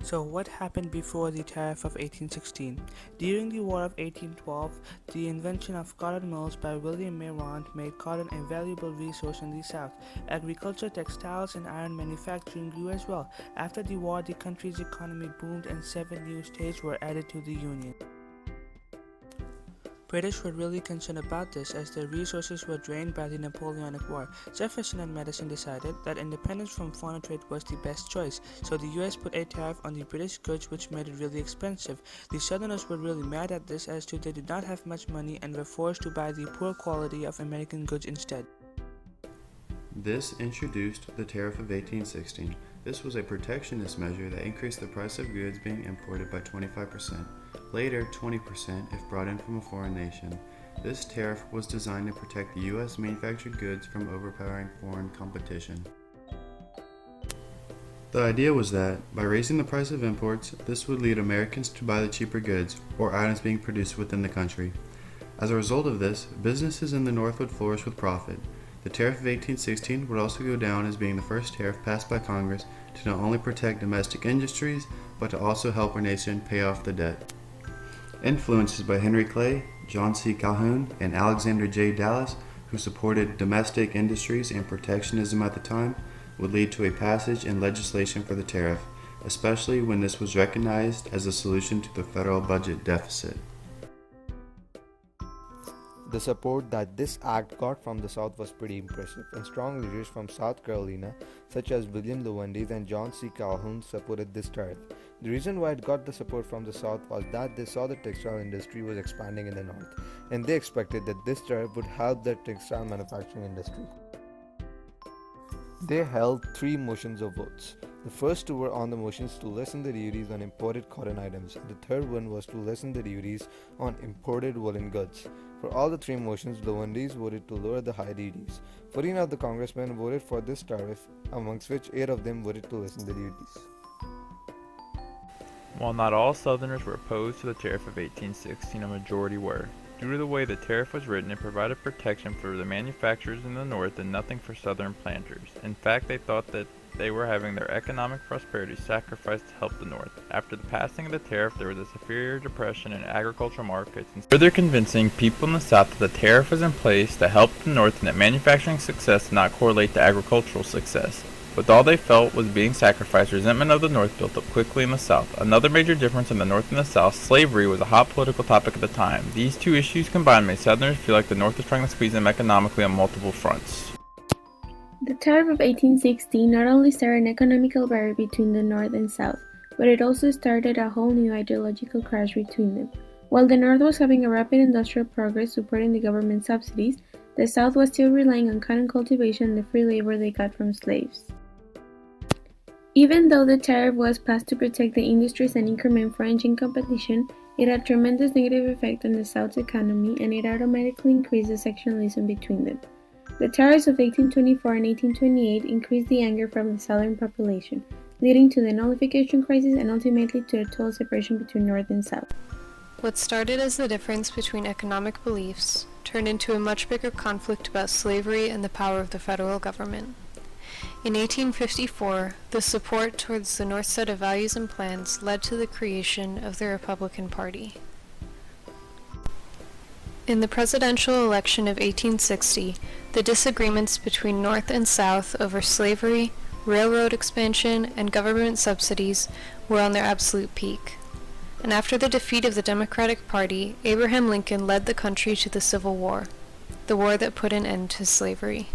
So what happened before the Tariff of 1816? During the War of 1812, the invention of cotton mills by William Marrant made cotton a valuable resource in the South. Agriculture, textiles, and iron manufacturing grew as well. After the war, the country's economy boomed and 7 new states were added to the Union. British were really concerned about this as their resources were drained by the Napoleonic War. Jefferson and Madison decided that independence from foreign trade was the best choice, so the US put a tariff on the British goods which made it really expensive. The Southerners were really mad at this as they did not have much money and were forced to buy the poor quality of American goods instead. This introduced the Tariff of 1816. This was a protectionist measure that increased the price of goods being imported by 25%, later 20% if brought in from a foreign nation. This tariff was designed to protect the U.S. manufactured goods from overpowering foreign competition. The idea was that, by raising the price of imports, this would lead Americans to buy the cheaper goods or items being produced within the country. As a result of this, businesses in the North would flourish with profit. The Tariff of 1816 would also go down as being the first tariff passed by Congress to not only protect domestic industries, but to also help our nation pay off the debt. Influences by Henry Clay, John C. Calhoun, and Alexander J. Dallas, who supported domestic industries and protectionism at the time, would lead to a passage in legislation for the tariff, especially when this was recognized as a solution to the federal budget deficit. The support that this act got from the South was pretty impressive, and strong leaders from South Carolina, such as William Lowndes and John C. Calhoun, supported this tariff. The reason why it got the support from the South was that they saw the textile industry was expanding in the North, and they expected that this tariff would help their textile manufacturing industry. They held 3 motions of votes. The first 2 were on the motions to lessen the duties on imported cotton items, and the third one was to lessen the duties on imported woolen goods. For all the 3 motions, Lowndes voted to lower the high duties. 14 of the congressmen voted for this tariff, amongst which 8 of them voted to lessen the duties. While not all Southerners were opposed to the Tariff of 1816, a majority were. Due to the way the tariff was written, it provided protection for the manufacturers in the North and nothing for Southern planters. In fact, they thought that they were having their economic prosperity sacrificed to help the North. After the passing of the tariff, there was a severe depression in agricultural markets, and further convincing people in the South that the tariff was in place to help the North and that manufacturing success did not correlate to agricultural success. With all they felt was being sacrificed, resentment of the North built up quickly in the South. Another major difference in the North and the South, slavery was a hot political topic at the time. These 2 issues combined made Southerners feel like the North was trying to squeeze them economically on multiple fronts. The Tariff of 1816 not only started an economical barrier between the North and South, but it also started a whole new ideological clash between them. While the North was having a rapid industrial progress supporting the government subsidies, the South was still relying on cotton cultivation and the free labor they got from slaves. Even though the tariff was passed to protect the industries and increment foreign competition, it had tremendous negative effect on the South's economy, and it automatically increased the sectionalism between them. The tariffs of 1824 and 1828 increased the anger from the Southern population, leading to the nullification crisis and ultimately to a total separation between North and South. What started as the difference between economic beliefs turned into a much bigger conflict about slavery and the power of the federal government. In 1854, the support towards the North's set of values and plans led to the creation of the Republican Party. In the presidential election of 1860, the disagreements between North and South over slavery, railroad expansion, and government subsidies were on their absolute peak. And after the defeat of the Democratic Party, Abraham Lincoln led the country to the Civil War, the war that put an end to slavery.